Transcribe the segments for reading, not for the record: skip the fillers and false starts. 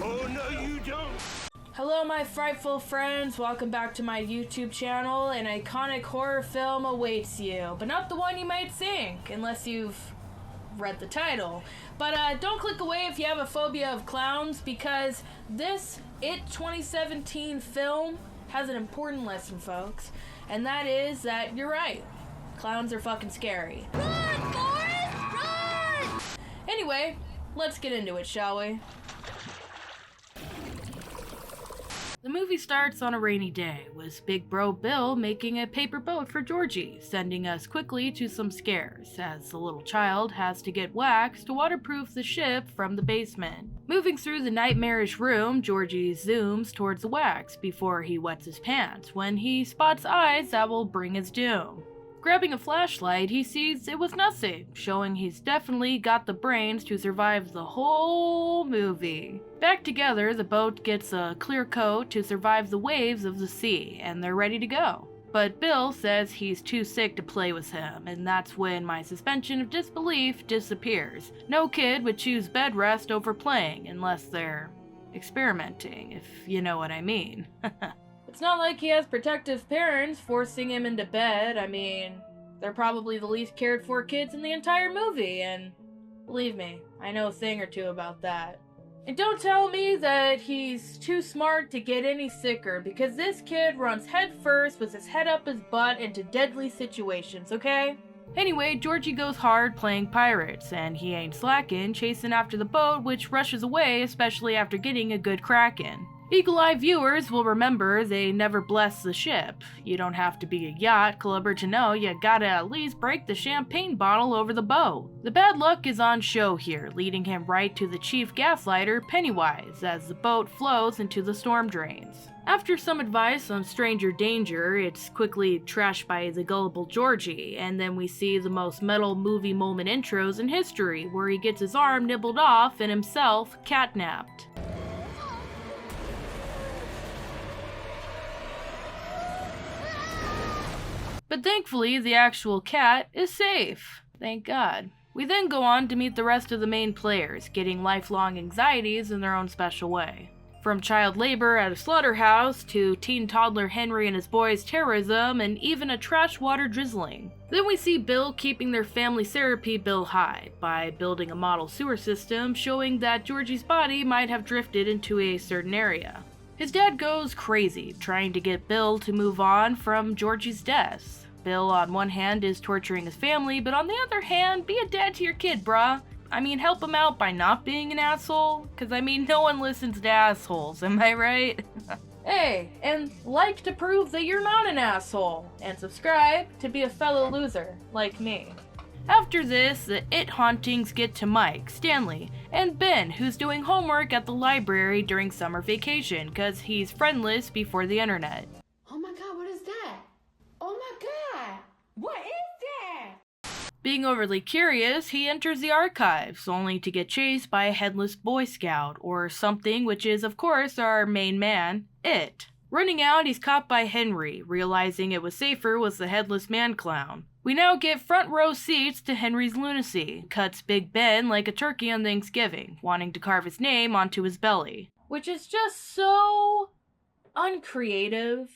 Oh, no, you don't. Hello, my frightful friends. Welcome back to my YouTube channel. An iconic horror film awaits you, but not the one you might think, unless you've read the title. But don't click away if you have a phobia of clowns, because this It 2017 film has an important lesson, folks, and that is that you're right. Clowns are fucking scary. Run, Forrest, run! Anyway, let's get into it, shall we? The movie starts on a rainy day, with Big Bro Bill making a paper boat for Georgie, sending us quickly to some scares, as the little child has to get wax to waterproof the ship from the basement. Moving through the nightmarish room, Georgie zooms towards the wax before he wets his pants, when he spots eyes that will bring his doom. Grabbing a flashlight, he sees it was nothing, showing he's definitely got the brains to survive the whole movie. Back together, the boat gets a clear coat to survive the waves of the sea, and they're ready to go. But Bill says he's too sick to play with him, and that's when my suspension of disbelief disappears. No kid would choose bed rest over playing, unless they're experimenting, if you know what I mean. It's not like he has protective parents forcing him into bed. I mean, they're probably the least cared for kids in the entire movie, and believe me, I know a thing or two about that. And don't tell me that he's too smart to get any sicker, because this kid runs head first with his head up his butt into deadly situations, okay? Anyway, Georgie goes hard playing pirates, and he ain't slacking chasing after the boat, which rushes away, especially after getting a good crack in. Eagle-eyed viewers will remember they never bless the ship. You don't have to be a yacht clubber to know you gotta at least break the champagne bottle over the bow. The bad luck is on show here, leading him right to the chief gaslighter, Pennywise, as the boat flows into the storm drains. After some advice on stranger danger, it's quickly trashed by the gullible Georgie, and then we see the most metal movie moment intros in history, where he gets his arm nibbled off and himself catnapped. But thankfully, the actual cat is safe. Thank God. We then go on to meet the rest of the main players, getting lifelong anxieties in their own special way. From child labor at a slaughterhouse, to teen toddler Henry and his boys' terrorism, and even a trash water drizzling. Then we see Bill keeping their family therapy bill high, by building a model sewer system showing that Georgie's body might have drifted into a certain area. His dad goes crazy, trying to get Bill to move on from Georgie's death. Bill, on one hand, is torturing his family, but on the other hand, be a dad to your kid, bruh. I mean, help him out by not being an asshole, cause I mean, no one listens to assholes, am I right? Hey, and like to prove that you're not an asshole, and subscribe to be a fellow loser, like me. After this, the It hauntings get to Mike, Stanley, and Ben, who's doing homework at the library during summer vacation, cause he's friendless before the internet. Oh my god, what is that? Oh my god! What is that? Being overly curious, he enters the archives, only to get chased by a headless Boy Scout, or something, which is, of course, our main man, It. Running out, he's caught by Henry, realizing it was safer with the headless man clown. We now get front row seats to Henry's lunacy, cuts Big Ben like a turkey on Thanksgiving, wanting to carve his name onto his belly. Which is just so uncreative.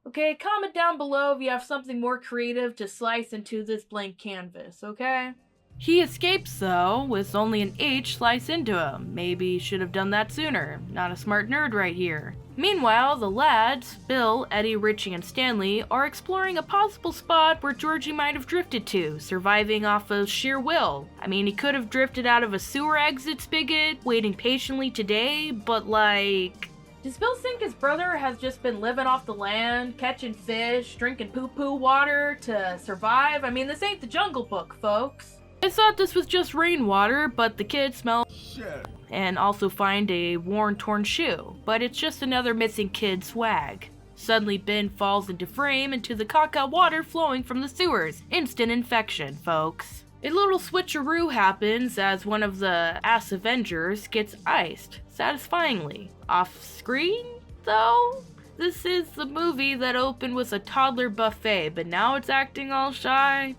Okay, comment down below if you have something more creative to slice into this blank canvas, okay? He escapes though, with only an H sliced into him. Maybe should have done that sooner. Not a smart nerd right here. Meanwhile, the lads, Bill, Eddie, Richie, and Stanley, are exploring a possible spot where Georgie might have drifted to, surviving off of sheer will. I mean, he could have drifted out of a sewer exit spigot, waiting patiently today, but like... Does Bill think his brother has just been living off the land, catching fish, drinking poo-poo water to survive? I mean, this ain't the Jungle Book, folks. I thought this was just rainwater, but the kids smell shit. And also find a worn, torn shoe, but it's just another missing kid swag. Suddenly Ben falls into frame into the caca water flowing from the sewers. Instant infection, folks. A little switcheroo happens as one of the ass Avengers gets iced, satisfyingly. Off screen, though? This is the movie that opened with a toddler buffet, but now it's acting all shy?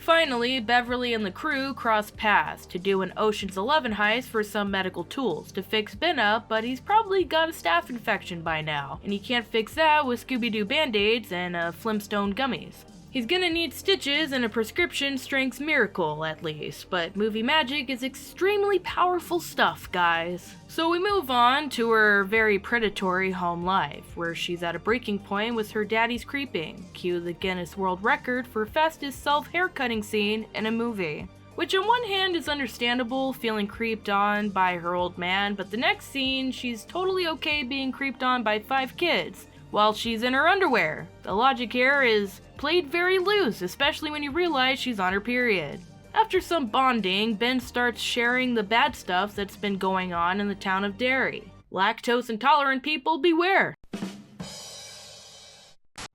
Finally, Beverly and the crew cross paths to do an Ocean's 11 heist for some medical tools to fix Ben up, but he's probably got a staph infection by now, and he can't fix that with Scooby-Doo band-aids and Flintstone gummies. He's gonna need stitches and a prescription strength miracle at least, but movie magic is extremely powerful stuff, guys. So we move on to her very predatory home life, where she's at a breaking point with her daddy's creeping. Cue the Guinness World Record for fastest self-haircutting scene in a movie. Which on one hand is understandable, feeling creeped on by her old man, but the next scene, she's totally okay being creeped on by 5 kids while she's in her underwear. The logic here is played very loose, especially when you realize she's on her period. After some bonding, Ben starts sharing the bad stuff that's been going on in the town of Derry. Lactose intolerant people beware!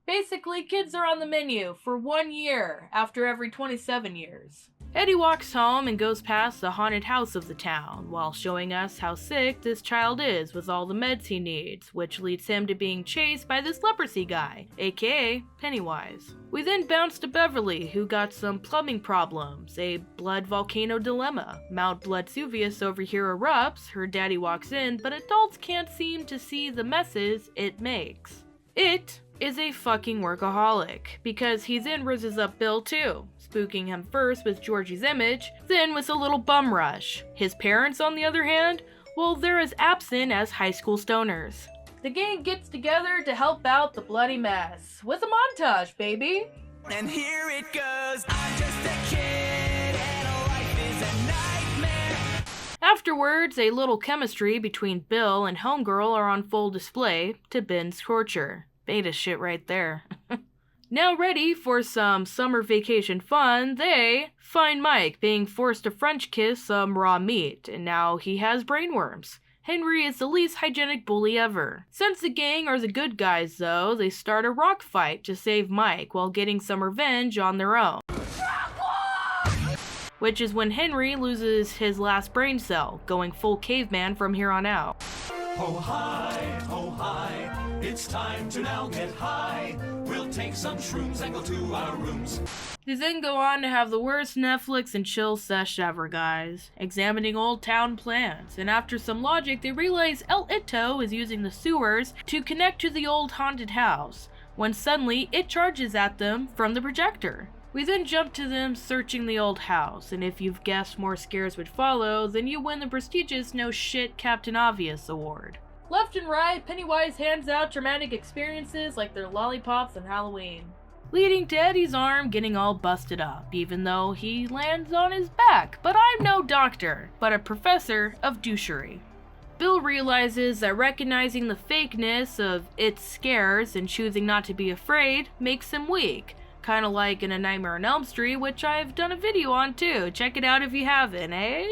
Basically, kids are on the menu for 1 year after every 27 years. Eddie walks home and goes past the haunted house of the town, while showing us how sick this child is with all the meds he needs, which leads him to being chased by this leprosy guy, aka Pennywise. We then bounce to Beverly, who got some plumbing problems, a blood volcano dilemma. Mount Bloodsuvius over here erupts, her daddy walks in, but adults can't seem to see the messes it makes. It is a fucking workaholic, because he's in Riz's up Bill too, spooking him first with Georgie's image, then with a little bum rush. His parents, on the other hand, well, they're as absent as high school stoners. The gang gets together to help out the bloody mess, with a montage, baby! And here it goes, I'm just a kid and life is a nightmare. Afterwards, a little chemistry between Bill and Homegirl are on full display, to Ben's torture. Beta shit right there. Now ready for some summer vacation fun, they find Mike being forced to French kiss some raw meat, and now he has brainworms. Henry is the least hygienic bully ever. Since the gang are the good guys though, they start a rock fight to save Mike while getting some revenge on their own. Which is when Henry loses his last brain cell, going full caveman from here on out. Oh hi, it's time to now get high. We'll take some shrooms and go to our rooms. They then go on to have the worst Netflix and chill sesh ever, guys, examining old town plans, and after some logic they realize El Ito is using the sewers to connect to the old haunted house, when suddenly it charges at them from the projector. We then jump to them searching the old house, and if you've guessed more scares would follow, then you win the prestigious No Shit Captain Obvious award. Left and right, Pennywise hands out traumatic experiences like they're lollipops on Halloween, leading to Eddie's arm getting all busted up, even though he lands on his back. But I'm no doctor, but a professor of douchery. Bill realizes that recognizing the fakeness of its scares and choosing not to be afraid makes him weak. Kinda like in A Nightmare on Elm Street, which I've done a video on too. Check it out if you haven't, eh?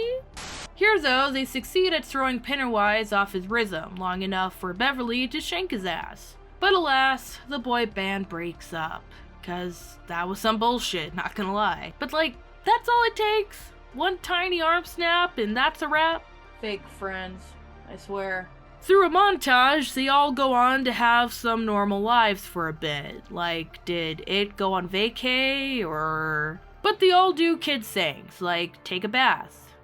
Here though, they succeed at throwing Pennywise off his rhythm long enough for Beverly to shank his ass. But alas, the boy band breaks up. Cause that was some bullshit, not gonna lie. But like, that's all it takes? One tiny arm snap and that's a wrap? Fake friends, I swear. Through a montage, they all go on to have some normal lives for a bit. Like, did it go on vacay, or... But they all do kid things, like take a bath,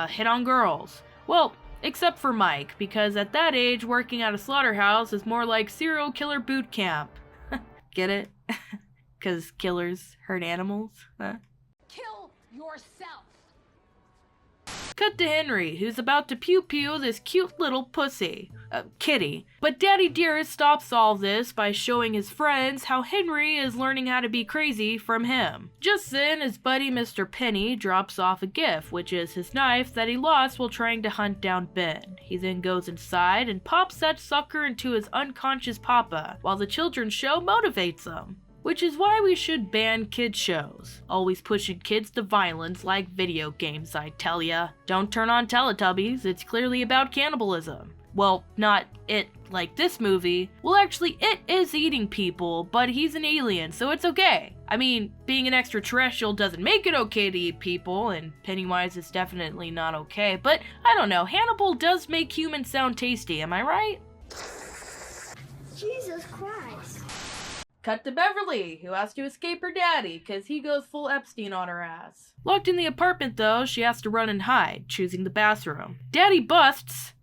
hit on girls. Well, except for Mike, because at that age, working at a slaughterhouse is more like serial killer boot camp. Get it? Because killers hurt animals? Huh? Kill yourself. Cut to Henry, who's about to pew-pew this cute little pussy. Kitty. But Daddy Dearest stops all this by showing his friends how Henry is learning how to be crazy from him. Just then, his buddy Mr. Penny drops off a gift, which is his knife that he lost while trying to hunt down Ben. He then goes inside and pops that sucker into his unconscious papa, while the children's show motivates him. Which is why we should ban kid shows. Always pushing kids to violence like video games, I tell ya. Don't turn on Teletubbies, it's clearly about cannibalism. Well, not it like this movie. Well, actually, it is eating people, but he's an alien, so it's okay. I mean, being an extraterrestrial doesn't make it okay to eat people, and Pennywise is definitely not okay, but I don't know, Hannibal does make humans sound tasty, am I right? Jesus Christ. Cut to Beverly, who has to escape her daddy because he goes full Epstein on her ass. Locked in the apartment though, she has to run and hide, choosing the bathroom. Daddy busts.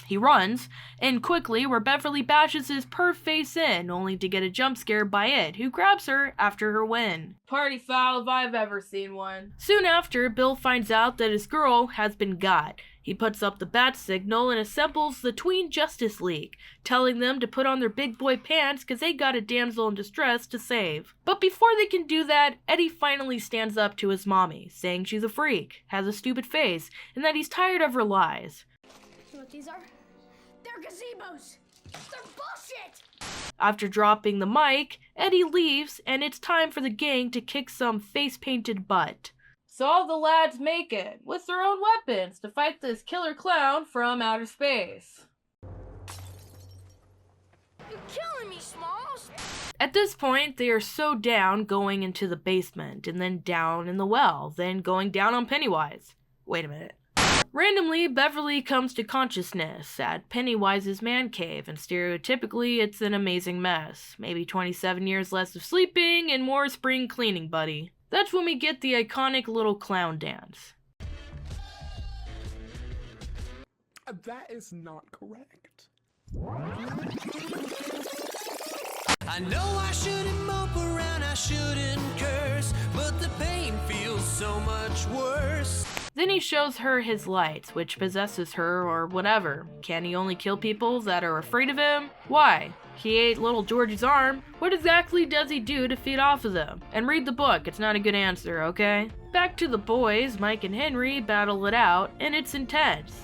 He runs in quickly where Beverly bashes his perv face in, only to get a jump scare by it, who grabs her after her win. Party foul if I've ever seen one. Soon after, Bill finds out that his girl has been got. He puts up the bat signal and assembles the Tween Justice League, telling them to put on their big boy pants because they got a damsel in distress to save. But before they can do that, Eddie finally stands up to his mommy, saying she's a freak, has a stupid face, and that he's tired of her lies. You know what these are? They're gazebos! They're bullshit! After dropping the mic, Eddie leaves, and it's time for the gang to kick some face-painted butt. So all the lads make it, with their own weapons, to fight this killer clown from outer space. You're killing me, Smalls! At this point, they are so down going into the basement, and then down in the well, then going down on Pennywise. Wait a minute. Randomly, Beverly comes to consciousness at Pennywise's man cave, and stereotypically, it's an amazing mess. Maybe 27 years less of sleeping and more spring cleaning, buddy. That's when we get the iconic little clown dance. That is not correct. I know I shouldn't mope around, I shouldn't curse, but the pain feels so much worse. Then he shows her his lights, which possesses her or whatever. Can he only kill people that are afraid of him? Why? He ate little George's arm. What exactly does he do to feed off of them? And read the book, it's not a good answer, okay? Back to the boys, Mike and Henry battle it out, and it's intense.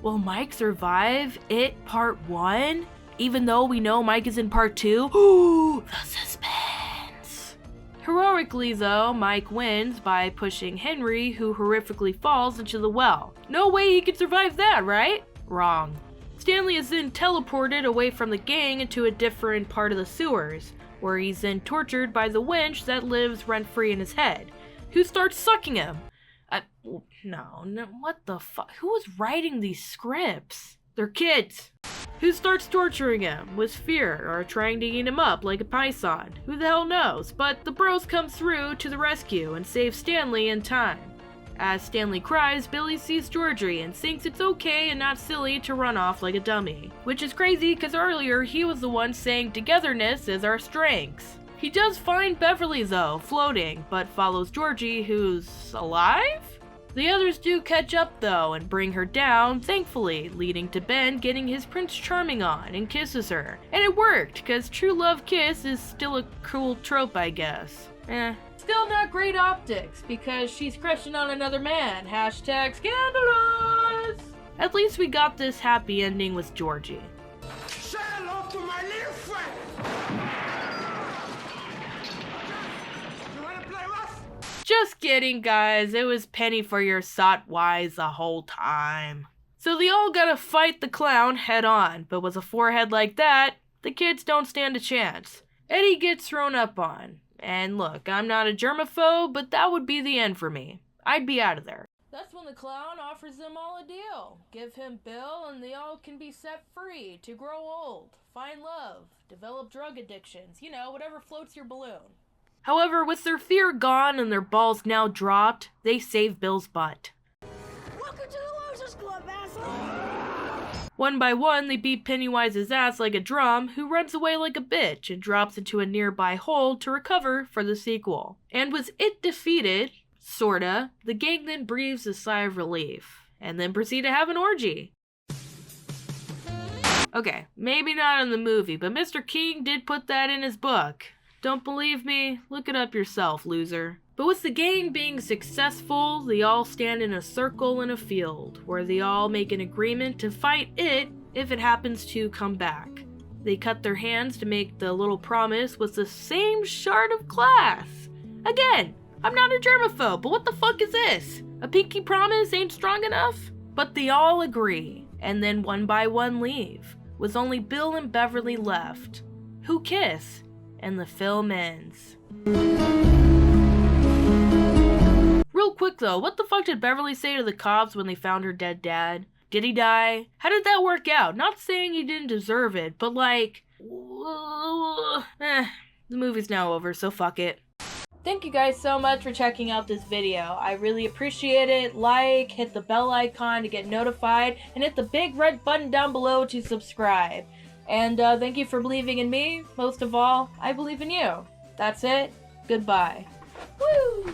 Will Mike survive it part 1? Even though we know Mike is in part 2? Ooh, the suspense! Heroically though, Mike wins by pushing Henry, who horrifically falls into the well. No way he could survive that, right? Wrong. Stanley is then teleported away from the gang into a different part of the sewers, where he's then tortured by the wench that lives rent-free in his head, who starts sucking him. No, what the fuck? Who was writing these scripts? They're kids. Who starts torturing him with fear or trying to eat him up like a python? Who the hell knows? But the bros come through to the rescue and save Stanley in time. As Stanley cries, Billy sees Georgie and thinks it's okay and not silly to run off like a dummy. Which is crazy because earlier he was the one saying togetherness is our strengths. He does find Beverly though, floating, but follows Georgie, who's alive? The others do catch up though and bring her down, thankfully, leading to Ben getting his Prince Charming on and kisses her. And it worked, cause true love kiss is still a cool trope, I guess. Still not great optics, because she's crushing on another man. Hashtag scandalous! At least we got this happy ending with Georgie. Say hello to my little friend! You wanna play rough? Just kidding, guys. It was Penny for your Sot-wise the whole time. So they all gotta fight the clown head on, but with a forehead like that, the kids don't stand a chance. Eddie gets thrown up on. And look, I'm not a germaphobe, but that would be the end for me. I'd be out of there. That's when the clown offers them all a deal. Give him Bill and they all can be set free to grow old, find love, develop drug addictions, you know, whatever floats your balloon. However, with their fear gone and their balls now dropped, they save Bill's butt. Welcome to the Losers Club, asshole! One by one, they beat Pennywise's ass like a drum, who runs away like a bitch and drops into a nearby hole to recover for the sequel. And with it defeated, sorta, the gang then breathes a sigh of relief, and then proceed to have an orgy. Okay, maybe not in the movie, but Mr. King did put that in his book. Don't believe me? Look it up yourself, loser. But with the gang being successful, they all stand in a circle in a field, where they all make an agreement to fight it if it happens to come back. They cut their hands to make the little promise with the same shard of glass. Again, I'm not a germaphobe, but what the fuck is this? A pinky promise ain't strong enough? But they all agree, and then one by one leave, with only Bill and Beverly left, who kiss, and the film ends. Real quick though, what the fuck did Beverly say to the cops when they found her dead dad? Did he die? How did that work out? Not saying he didn't deserve it, but like, The movie's now over, so fuck it. Thank you guys so much for checking out this video. I really appreciate it. Like, hit the bell icon to get notified, and hit the big red button down below to subscribe. And thank you for believing in me. Most of all, I believe in you. That's it. Goodbye. Woo!